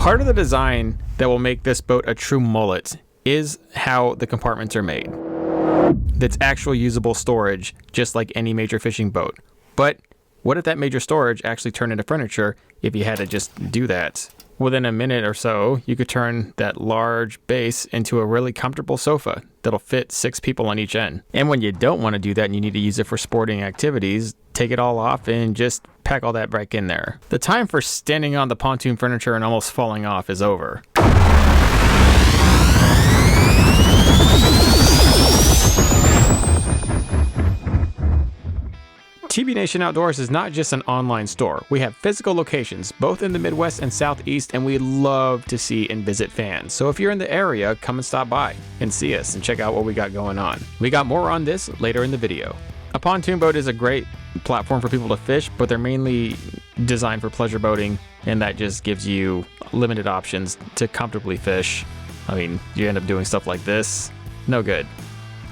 Part of the design that will make this boat a true mullet is how the compartments are made. That's actual usable storage, just like any major fishing boat. But what if that major storage actually turned into furniture if you had to just do that? Within a minute or so, you could turn that large base into a really comfortable sofa that'll fit 6 people on each end. And when you don't want to do that and you need to use it for sporting activities, take it all off and just pack all that back in there. The time for standing on the pontoon furniture and almost falling off is over. TB Nation Outdoors is not just an online store. We have physical locations, both in the Midwest and Southeast, and we love to see and visit fans. So if you're in the area, come and stop by and see us and check out what we got going on. We got more on this later in the video. A pontoon boat is a great platform for people to fish, but they're mainly designed for pleasure boating, and that just gives you limited options to comfortably fish. I mean, you end up doing stuff like this. No good.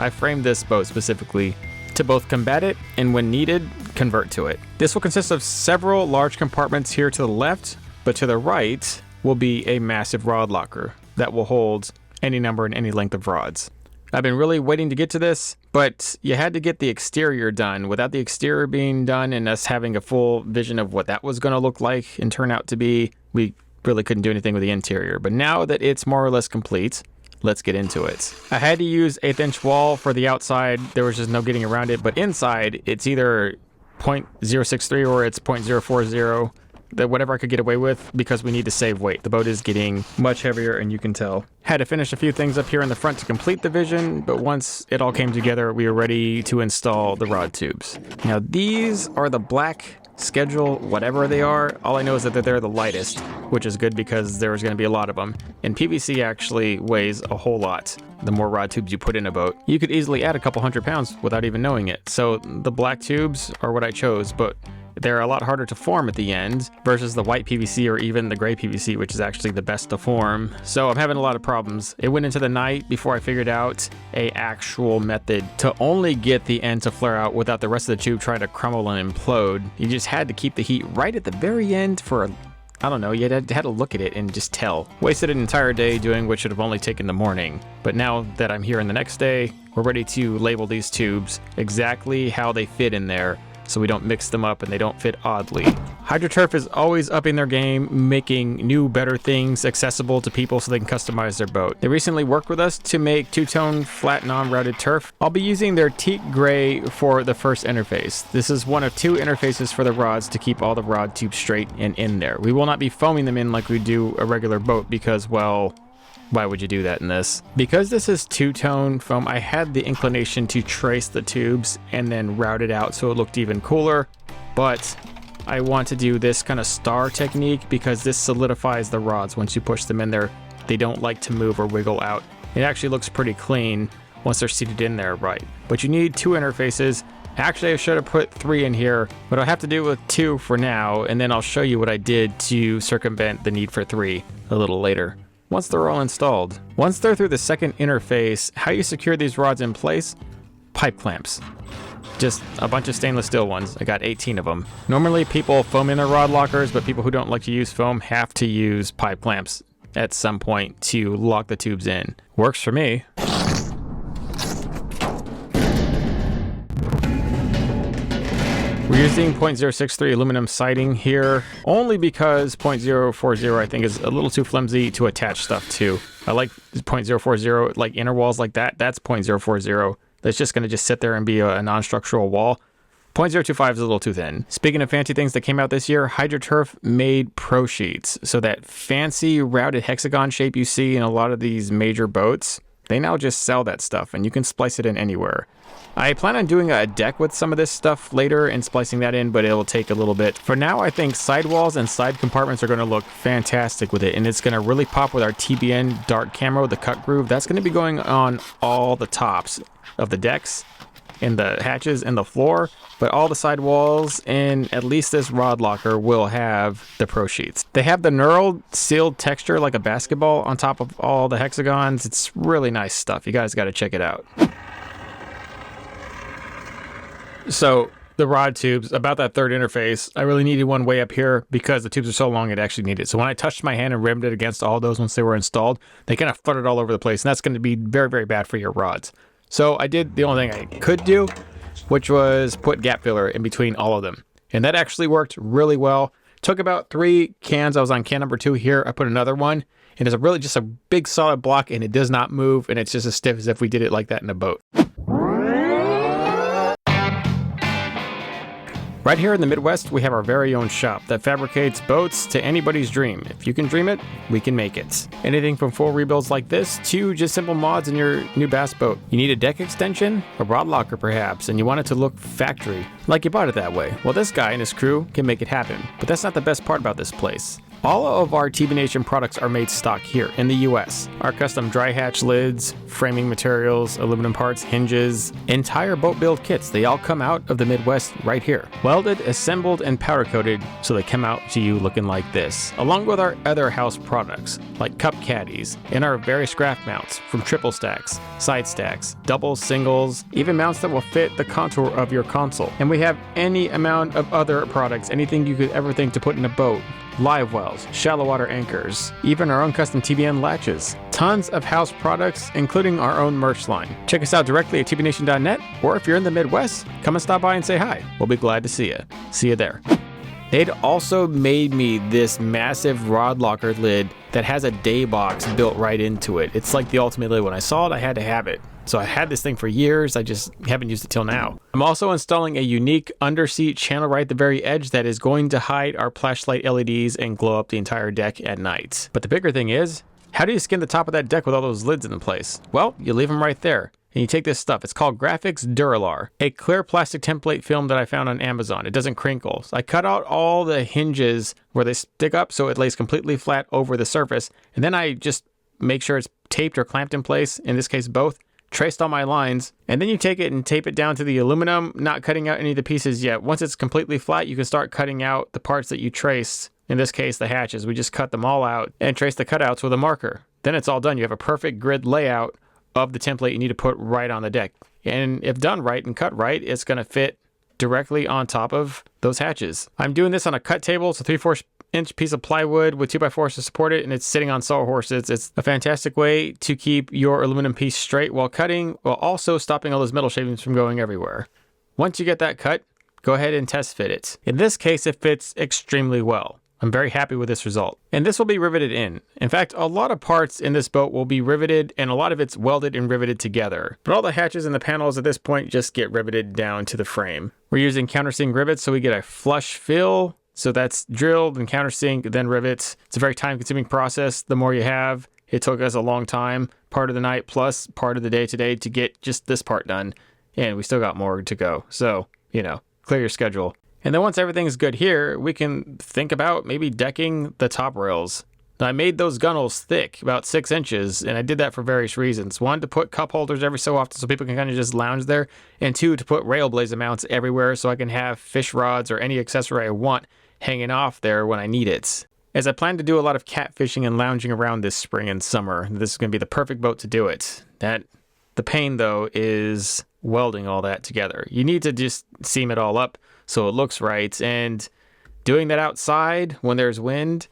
I framed this boat specifically to both combat it and, when needed, convert to it. This will consist of several large compartments here to the left, but to the right will be a massive rod locker that will hold any number and any length of rods. I've been really waiting to get to this, but you had to get the exterior done. Without the exterior being done and us having a full vision of what that was going to look like and turn out to be, we really couldn't do anything with the interior. But now that it's more or less complete, let's get into it. I had to use 1/8 inch wall for the outside. There was just no getting around it, but inside it's either 0.063 or it's 0.040, that whatever I could get away with, because we need to save weight. The boat is getting much heavier, and you can tell. Had to finish a few things up here in the front to complete the vision, but once it all came together, we were ready to install the rod tubes. Now these are the black schedule, whatever they are. All I know is that they're the lightest, which is good because there's going to be a lot of them. And PVC actually weighs a whole lot. The more rod tubes you put in a boat, you could easily add a couple 100 pounds without even knowing it. So the black tubes are what I chose, but they're a lot harder to form at the end versus the white PVC or even the gray PVC, which is actually the best to form. So I'm having a lot of problems. It went into the night before I figured out a actual method to only get the end to flare out without the rest of the tube trying to crumble and implode. You just had to keep the heat right at the very end for, I don't know, you had to look at it and just tell. Wasted an entire day doing what should have only taken the morning. But now that I'm here in the next day, we're ready to label these tubes exactly how they fit in there, so we don't mix them up and they don't fit oddly. HydroTurf is always upping their game, making new, better things accessible to people so they can customize their boat. They recently worked with us to make two-tone flat non-routed turf. I'll be using their teak gray for the first interface. This is one of 2 interfaces for the rods to keep all the rod tubes straight and in there. We will not be foaming them in like we do a regular boat because, well, why would you do that in this? Because this is two-tone foam, I had the inclination to trace the tubes and then route it out so it looked even cooler, but I want to do this kind of star technique because this solidifies the rods. Once you push them in there, they don't like to move or wiggle out. It actually looks pretty clean once they're seated in there right. But you need 2 interfaces. Actually, I should have put 3 in here, but I'll have to do with 2 for now, and then I'll show you what I did to circumvent the need for 3 a little later. Once they're all installed. Once they're through the second interface, how you secure these rods in place? Pipe clamps. Just a bunch of stainless steel ones. I got 18 of them. Normally people foam in their rod lockers, but people who don't like to use foam have to use pipe clamps at some point to lock the tubes in. Works for me. We're using 0.063 aluminum siding here, only because 0.040 I think is a little too flimsy to attach stuff to. I like 0.040, like inner walls like that, that's 0.040. That's just gonna sit there and be a non-structural wall. 0.025 is a little too thin. Speaking of fancy things that came out this year, HydroTurf made Pro Sheets. So that fancy routed hexagon shape you see in a lot of these major boats, they now just sell that stuff and you can splice it in anywhere. I plan on doing a deck with some of this stuff later and splicing that in, but it'll take a little bit. For now, I think sidewalls and side compartments are going to look fantastic with it, and it's going to really pop with our TBN dark camo, the cut groove. That's going to be going on all the tops of the decks and the hatches and the floor, but all the sidewalls and at least this rod locker will have the Pro Sheets. They have the knurled sealed texture like a basketball on top of all the hexagons. It's really nice stuff. You guys got to check it out. So the rod tubes, about that third interface. I really needed one way up here because the tubes are so long it actually needed it. So when I touched my hand and rimmed it against all those once they were installed, they kind of fluttered all over the place, and that's going to be very, very bad for your rods. So I did the only thing I could do, which was put gap filler in between all of them. And that actually worked really well. Took about 3 cans. I was on can number 2 here. I put another one, and it's really just a big solid block, and it does not move, and it's just as stiff as if we did it like that in a boat. Right here in the Midwest, we have our very own shop that fabricates boats to anybody's dream. If you can dream it, we can make it. Anything from full rebuilds like this to just simple mods in your new bass boat. You need a deck extension, a rod locker perhaps, and you want it to look factory, like you bought it that way. Well, this guy and his crew can make it happen. But that's not the best part about this place. All of our TB Nation products are made stock here in the US. Our custom dry hatch lids, framing materials, aluminum parts, hinges, entire boat build kits, they all come out of the Midwest right here. Welded, assembled, and powder coated so they come out to you looking like this. Along with our other house products like cup caddies and our various craft mounts from triple stacks, side stacks, doubles, singles, even mounts that will fit the contour of your console. And we have any amount of other products, anything you could ever think to put in a boat. Live wells, shallow water anchors, even our own custom TBN latches. Tons of house products, including our own merch line. Check us out directly at tbnation.net, or if you're in the Midwest, come and stop by and say hi. We'll be glad to see you. See you there. They'd also made me this massive rod locker lid that has a day box built right into it. It's like the ultimate lid. When I saw it, I had to have it. So I had this thing for years, I just haven't used it till now. I'm also installing a unique underseat channel right at the very edge that is going to hide our flashlight LEDs and glow up the entire deck at night. But the bigger thing is, how do you skin the top of that deck with all those lids in place? Well, you leave them right there. And you take this stuff, it's called Graphics Duralar, a clear plastic template film that I found on Amazon. It doesn't crinkle. So I cut out all the hinges where they stick up so it lays completely flat over the surface. And then I just make sure it's taped or clamped in place, in this case both. Traced all my lines, and then you take it and tape it down to the aluminum, not cutting out any of the pieces yet. Once it's completely flat, you can start cutting out the parts that you traced. In this case, the hatches. We just cut them all out and trace the cutouts with a marker. Then it's all done. You have a perfect grid layout of the template you need to put right on the deck. And if done right and cut right, it's going to fit directly on top of those hatches. I'm doing this on a cut table. It's a 3/4 inch piece of plywood with 2x4s to support it, and it's sitting on sawhorses. It's a fantastic way to keep your aluminum piece straight while cutting, while also stopping all those metal shavings from going everywhere. Once you get that cut, go ahead and test fit it. In this case, it fits extremely well. I'm very happy with this result. And this will be riveted in. In fact, a lot of parts in this boat will be riveted, and a lot of it's welded and riveted together. But all the hatches and the panels at this point just get riveted down to the frame. We're using countersink rivets so we get a flush fill. So that's drilled and countersink, then rivets. It's a very time-consuming process. The more you have, it took us a long time, part of the night plus part of the day today to get just this part done. And we still got more to go. So, clear your schedule. And then once everything's good here, we can think about maybe decking the top rails. Now, I made those gunnels thick, about 6 inches, and I did that for various reasons. 1, to put cup holders every so often so people can kind of just lounge there. And 2, to put rail blazer mounts everywhere so I can have fish rods or any accessory I want hanging off there when I need it. As I plan to do a lot of catfishing and lounging around this spring and summer, this is going to be the perfect boat to do it. The pain, though, is welding all that together. You need to just seam it all up so it looks right, and doing that outside when there's wind,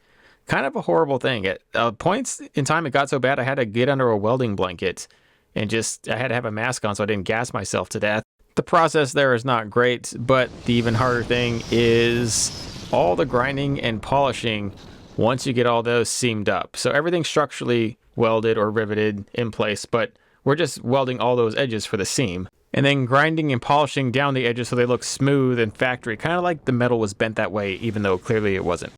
kind of a horrible thing. At points in time, it got so bad I had to get under a welding blanket, and I had to have a mask on so I didn't gas myself to death. The process there is not great, but the even harder thing is all the grinding and polishing once you get all those seamed up. So everything's structurally welded or riveted in place, but we're just welding all those edges for the seam. And then grinding and polishing down the edges so they look smooth and factory, kind of like the metal was bent that way, even though clearly it wasn't.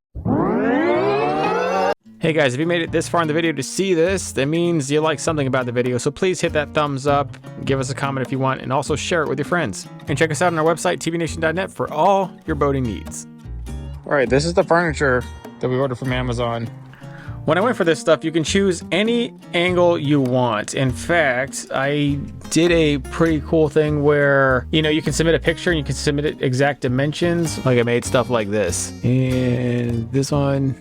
Hey guys, if you made it this far in the video to see this, that means you like something about the video, so please hit that thumbs up, give us a comment if you want, and also share it with your friends. And check us out on our website, tbnation.net, for all your boating needs. All right, this is the furniture that we ordered from Amazon. When I went for this stuff, you can choose any angle you want. In fact, I did a pretty cool thing where, you can submit a picture and you can submit it exact dimensions. Like I made stuff like this. And this one.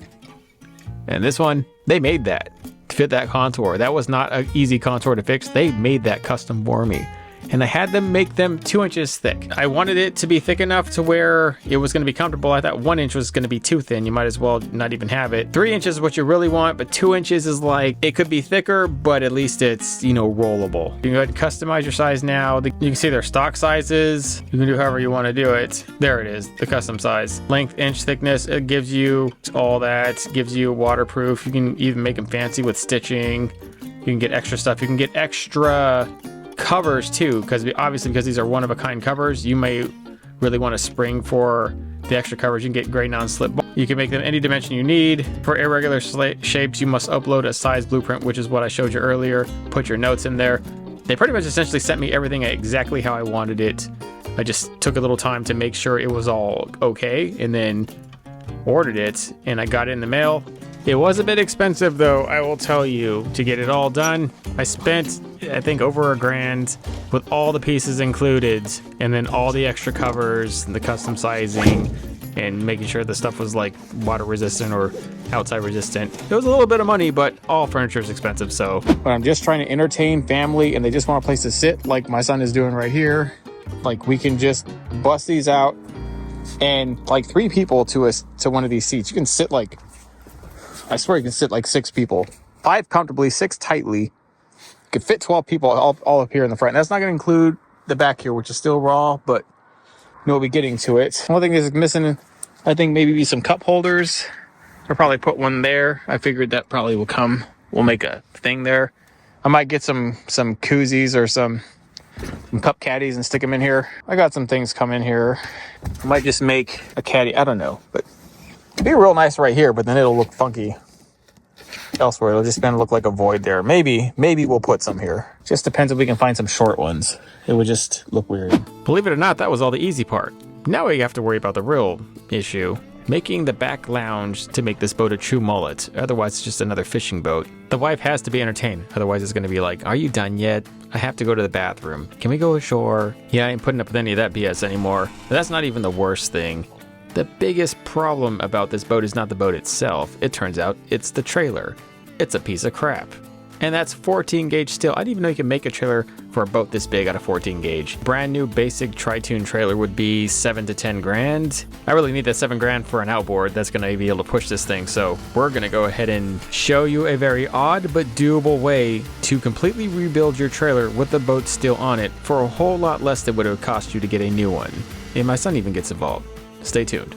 And this one. They made that to fit that contour. That was not an easy contour to fix. They made that custom for me. and I had them make them 2 inches thick. I wanted it to be thick enough to where it was going to be comfortable. I thought 1 inch was going to be too thin. You might as well not even have it. 3 inches is what you really want, but 2 inches is like, it could be thicker, but at least it's, you know, rollable. You can go ahead and customize your size now. You can see their stock sizes. You can do however you want to do it. There it is, the custom size. Length, inch, thickness, it gives you all that. It gives you waterproof. You can even make them fancy with stitching. You can get extra stuff. You can get extra covers too, because obviously because these are one-of-a-kind covers, you may really want to spring for the extra coverage. You can get gray non-slip. You can make them any dimension you need. For irregular shapes, you must upload a size blueprint, which is what I showed you earlier. Put your notes in there. They pretty much essentially sent me everything exactly how I wanted it. I just took a little time to make sure it was all okay, and then ordered it, and I got it in the mail. It was a bit expensive though, I will tell you, to get it all done. I spent, I think, over $1,000 with all the pieces included, and then all the extra covers and the custom sizing and making sure the stuff was like water resistant or outside resistant. It was a little bit of money, but all furniture is expensive. So when I'm just trying to entertain family and they just want a place to sit, like my son is doing right here, like we can just bust these out, and like 3 people to one of these seats. You can sit like, I swear you can sit like 6 people. 5 comfortably, 6 tightly. You could fit 12 people all up here in the front. That's not going to include the back here, which is still raw, but we'll be getting to it. One thing is missing, I think maybe some cup holders. I'll probably put one there. I figured that probably will come. We'll make a thing there. I might get some koozies or some cup caddies and stick them in here. I got some things come in here. I might just make a caddy. I don't know, but it'd be real nice right here, but then it'll look funky elsewhere. It'll just kind of look like a void there. Maybe we'll put some here. Just depends if we can find some short ones. It would just look weird. Believe it or not, that was all the easy part. Now we have to worry about the real issue. Making the back lounge to make this boat a true mullet. Otherwise, it's just another fishing boat. The wife has to be entertained. Otherwise, it's going to be like, are you done yet? I have to go to the bathroom. Can we go ashore? Yeah, I ain't putting up with any of that BS anymore. But that's not even the worst thing. The biggest problem about this boat is not the boat itself. It turns out it's the trailer. It's a piece of crap. And that's 14 gauge steel. I didn't even know you could make a trailer for a boat this big out of 14 gauge. Brand new basic tri-tune trailer would be 7 to 10 grand. I really need that 7 grand for an outboard that's gonna be able to push this thing. So we're gonna go ahead and show you a very odd but doable way to completely rebuild your trailer with the boat still on it for a whole lot less than what it would cost you to get a new one. And my son even gets involved. Stay tuned.